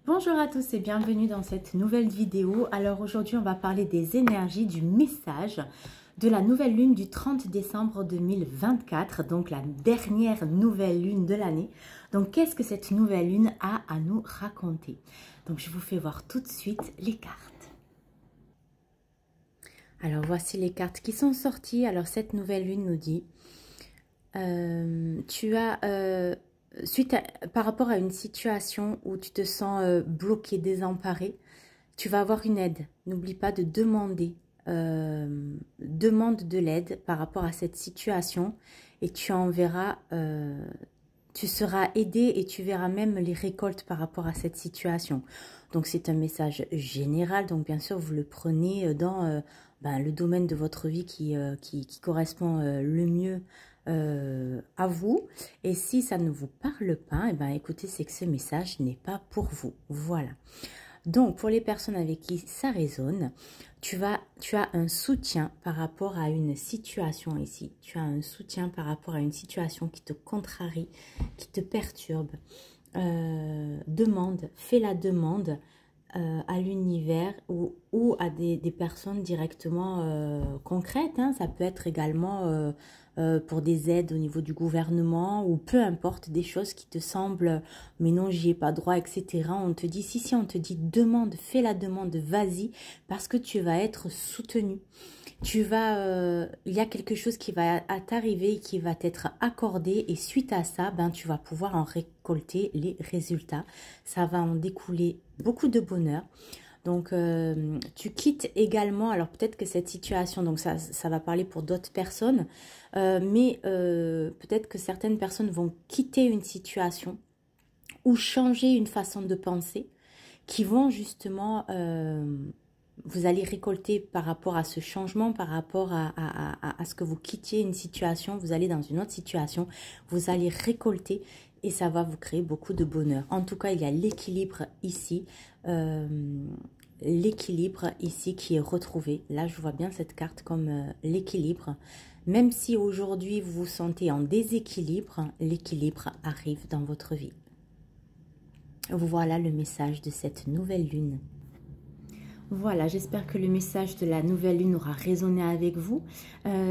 Bonjour à tous et bienvenue dans cette nouvelle vidéo. Alors aujourd'hui on va parler des énergies du message de la nouvelle lune du 30 décembre 2024, donc la dernière nouvelle lune de l'année. Donc qu'est-ce que cette nouvelle lune a à nous raconter? Donc je vous fais voir tout de suite les cartes. Alors voici les cartes qui sont sorties. Alors cette nouvelle lune nous dit par rapport à une situation où tu te sens bloqué, désemparé, tu vas avoir une aide. N'oublie pas de demander. Demande de l'aide par rapport à cette situation et tu en verras, tu seras aidé et tu verras même les récoltes par rapport à cette situation. Donc c'est un message général, donc bien sûr vous le prenez dans le domaine de votre vie qui correspond le mieux à vous. Et si ça ne vous parle pas, écoutez, c'est que ce message n'est pas pour vous. Voilà. Donc, pour les personnes avec qui ça résonne, tu as un soutien par rapport à une situation ici. Tu as un soutien par rapport à une situation qui te contrarie, qui te perturbe. Fais la demande à l'univers ou à des personnes directement concrètes. Hein. Ça peut être également pour des aides au niveau du gouvernement ou peu importe, des choses qui te semblent mais non, j'y ai pas droit, etc. On te dit, si on te dit demande, fais la demande, vas-y, parce que tu vas être soutenu. Il y a quelque chose qui va t'arriver, qui va t'être accordé et suite à ça, tu vas pouvoir en récolter les résultats. Ça va en découler beaucoup de bonheur. Donc, tu quittes également, alors peut-être que cette situation, donc ça va parler pour d'autres personnes, mais peut-être que certaines personnes vont quitter une situation ou changer une façon de penser qui vont justement, vous allez récolter par rapport à ce changement, par rapport à ce que vous quittiez une situation, vous allez dans une autre situation, vous allez récolter et ça va vous créer beaucoup de bonheur. En tout cas, il y a l'équilibre ici. L'équilibre ici qui est retrouvé. Là, je vois bien cette carte comme l'équilibre. Même si aujourd'hui, vous vous sentez en déséquilibre, l'équilibre arrive dans votre vie. Voilà le message de cette nouvelle lune. Voilà, j'espère que le message de la nouvelle lune aura résonné avec vous.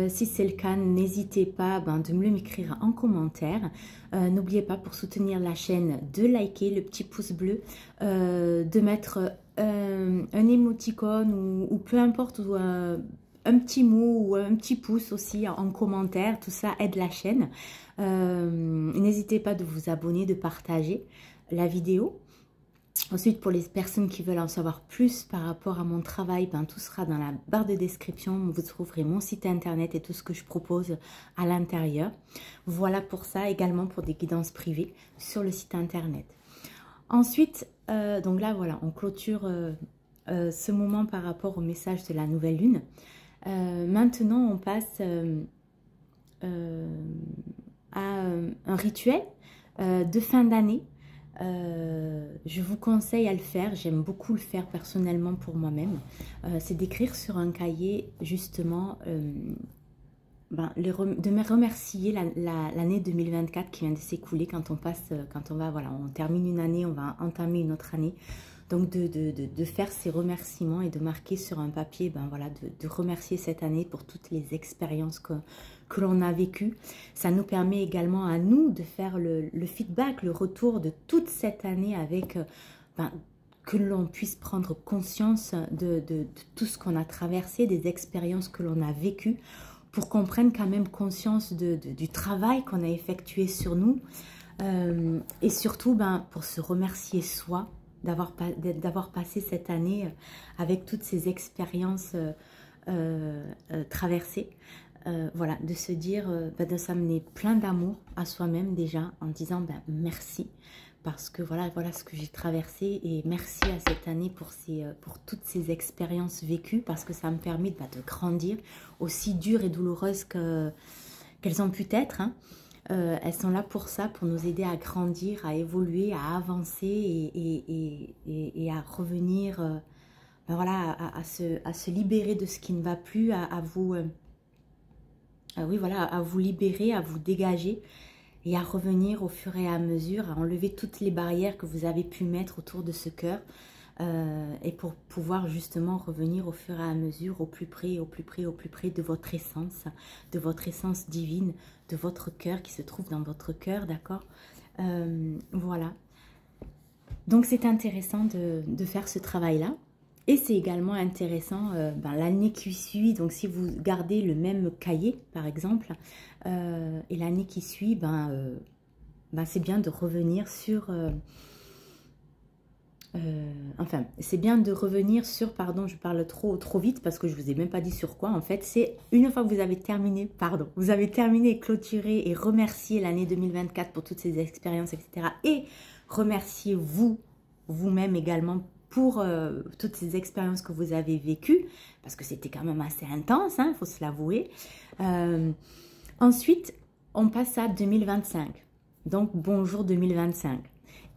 Si c'est le cas, n'hésitez pas de me l'écrire en commentaire. N'oubliez pas pour soutenir la chaîne de liker le petit pouce bleu, de mettre un émoticône ou peu importe, ou un petit mot ou un petit pouce aussi en commentaire. Tout ça aide la chaîne. N'hésitez pas de vous abonner, de partager la vidéo. Ensuite, pour les personnes qui veulent en savoir plus par rapport à mon travail, tout sera dans la barre de description. Vous trouverez mon site internet et tout ce que je propose à l'intérieur. Voilà pour ça, également pour des guidances privées sur le site internet. Ensuite, donc là, voilà, on clôture ce moment par rapport au message de la nouvelle lune. Maintenant, on passe à un rituel de fin d'année. Je vous conseille à le faire, j'aime beaucoup le faire personnellement pour moi-même, c'est d'écrire sur un cahier justement, de me remercier l'année 2024 qui vient de s'écouler. Quand on termine une année, on va entamer une autre année. Donc de faire ces remerciements et de marquer sur un papier, de remercier cette année pour toutes les expériences que l'on a vécues. Ça nous permet également à nous de faire le feedback, le retour de toute cette année avec, que l'on puisse prendre conscience de tout ce qu'on a traversé, des expériences que l'on a vécues, pour qu'on prenne quand même conscience du travail qu'on a effectué sur nous, et surtout pour se remercier soi, d'avoir passé cette année avec toutes ces expériences traversées. Voilà, de se dire, de s'amener plein d'amour à soi-même déjà, en disant merci, parce que voilà ce que j'ai traversé, et merci à cette année pour toutes ces expériences vécues, parce que ça me permet de grandir, aussi dures et douloureuses qu'elles ont pu être, hein. Elles sont là pour ça, pour nous aider à grandir, à évoluer, à avancer et à revenir, à se libérer de ce qui ne va plus, à vous libérer, à vous dégager et à revenir au fur et à mesure, à enlever toutes les barrières que vous avez pu mettre autour de ce cœur et pour pouvoir justement revenir au fur et à mesure, au plus près, au plus près, au plus près de votre essence divine, de votre cœur qui se trouve dans votre cœur, d'accord? Voilà. Donc c'est intéressant de faire ce travail-là. Et c'est également intéressant l'année qui suit, donc si vous gardez le même cahier par exemple, et l'année qui suit, c'est bien de revenir sur... enfin, c'est bien de revenir sur, pardon, je parle trop vite parce que je ne vous ai même pas dit sur quoi en fait. C'est une fois que vous avez terminé, vous avez terminé, clôturé et remercié l'année 2024 pour toutes ces expériences, etc. Et remerciez vous-même également pour toutes ces expériences que vous avez vécues, parce que c'était quand même assez intense, hein, faut se l'avouer. Ensuite, on passe à 2025. Donc, bonjour 2025.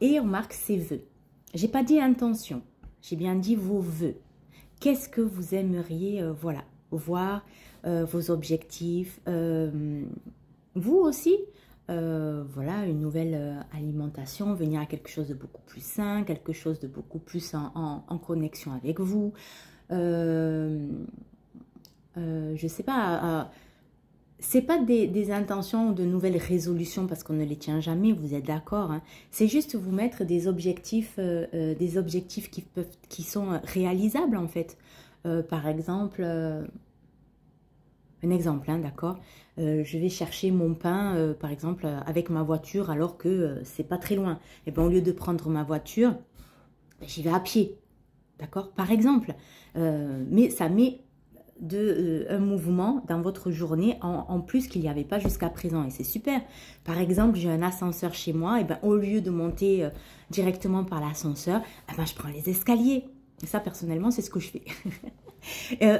Et on marque ses vœux. J'ai pas dit intention, j'ai bien dit vos vœux. Qu'est-ce que vous aimeriez voilà, voir, vos objectifs, vous aussi, voilà, une nouvelle alimentation, venir à quelque chose de beaucoup plus sain, quelque chose de beaucoup plus en connexion avec vous. Je sais pas, c'est pas des intentions ou de nouvelles résolutions parce qu'on ne les tient jamais, vous êtes d'accord, hein. C'est juste vous mettre des objectifs qui sont réalisables en fait. Par exemple, un exemple, hein, d'accord, je vais chercher mon pain, par exemple, avec ma voiture alors que c'est pas très loin. Et bien au lieu de prendre ma voiture, j'y vais à pied, d'accord, par exemple. Mais ça met un mouvement dans votre journée en plus qu'il n'y avait pas jusqu'à présent et c'est super. Par exemple, j'ai un ascenseur chez moi, et ben au lieu de monter directement par l'ascenseur, je prends les escaliers. Et ça, personnellement, c'est ce que je fais.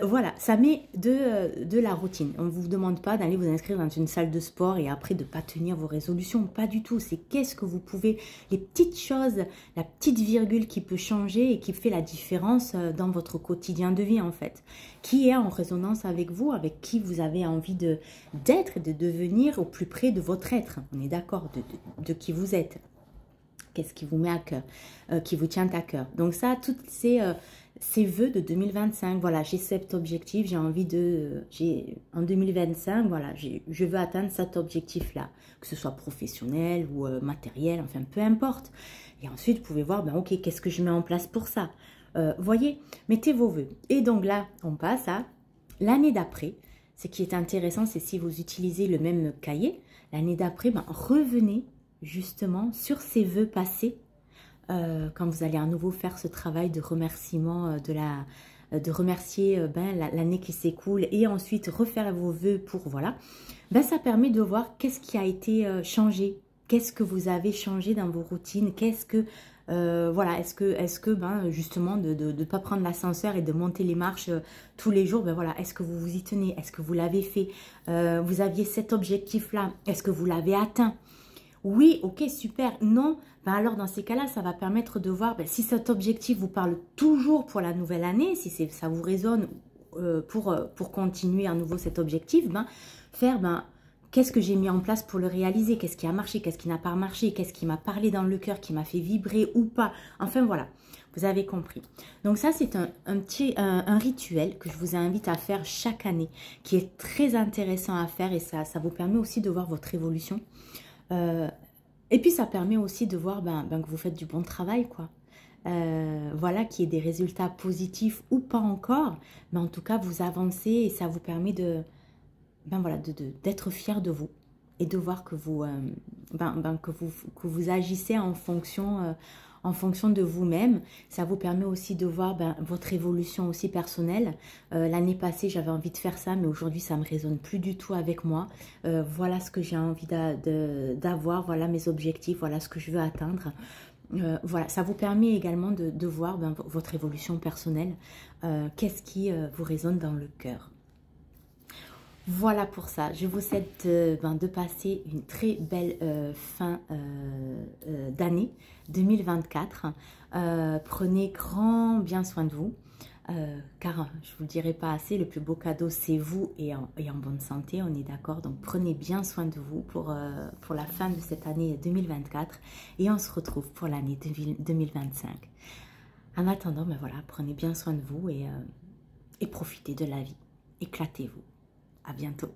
Voilà, ça met de la routine. On ne vous demande pas d'aller vous inscrire dans une salle de sport et après de ne pas tenir vos résolutions. Pas du tout. C'est qu'est-ce que vous pouvez, les petites choses, la petite virgule qui peut changer et qui fait la différence dans votre quotidien de vie en fait. Qui est en résonance avec vous, avec qui vous avez envie d'être et de devenir au plus près de votre être. On est d'accord de qui vous êtes. Qu'est-ce qui vous met à cœur, qui vous tient à cœur. Donc ça, toutes ces vœux de 2025, voilà, j'ai cet objectif, j'ai envie en 2025, voilà, je veux atteindre cet objectif-là, que ce soit professionnel ou matériel, enfin, peu importe. Et ensuite, vous pouvez voir, ok, qu'est-ce que je mets en place pour ça? Voyez, mettez vos vœux. Et donc là, on passe à l'année d'après. Ce qui est intéressant, c'est si vous utilisez le même cahier, l'année d'après, revenez justement sur ces vœux passés quand vous allez à nouveau faire ce travail de remerciement de remercier l'année qui s'écoule et ensuite refaire vos vœux pour voilà, ça permet de voir qu'est-ce qui a été changé, qu'est-ce que vous avez changé dans vos routines, qu'est-ce que voilà, est-ce que justement de ne pas prendre l'ascenseur et de monter les marches tous les jours, voilà, est-ce que vous vous y tenez, est-ce que vous l'avez fait, vous aviez cet objectif là, est-ce que vous l'avez atteint? Oui, ok, super. Non, alors dans ces cas-là, ça va permettre de voir si cet objectif vous parle toujours pour la nouvelle année, si ça vous résonne pour continuer à nouveau cet objectif, faire qu'est-ce que j'ai mis en place pour le réaliser, qu'est-ce qui a marché, qu'est-ce qui n'a pas marché, qu'est-ce qui m'a parlé dans le cœur, qui m'a fait vibrer ou pas. Enfin voilà, vous avez compris. Donc ça, c'est un rituel que je vous invite à faire chaque année, qui est très intéressant à faire et ça vous permet aussi de voir votre évolution. Et puis ça permet aussi de voir que vous faites du bon travail, quoi. Voilà, qu'il y ait des résultats positifs ou pas encore, mais en tout cas vous avancez et ça vous permet d'être fier de vous et de voir que vous agissez en fonction de vous-même. Ça vous permet aussi de voir votre évolution aussi personnelle. L'année passée, j'avais envie de faire ça, mais aujourd'hui, ça ne me résonne plus du tout avec moi. Voilà ce que j'ai envie d'avoir, voilà mes objectifs, voilà ce que je veux atteindre. Voilà, ça vous permet également de voir votre évolution personnelle. Qu'est-ce qui vous résonne dans le cœur? Voilà pour ça. Je vous souhaite de passer une très belle fin d'année 2024. Prenez grand bien soin de vous. car je ne vous le dirai pas assez, le plus beau cadeau c'est vous et en bonne santé, on est d'accord. Donc prenez bien soin de vous pour la fin de cette année 2024 et on se retrouve pour l'année 2025. En attendant, ben voilà, prenez bien soin de vous et profitez de la vie. Éclatez-vous. À bientôt.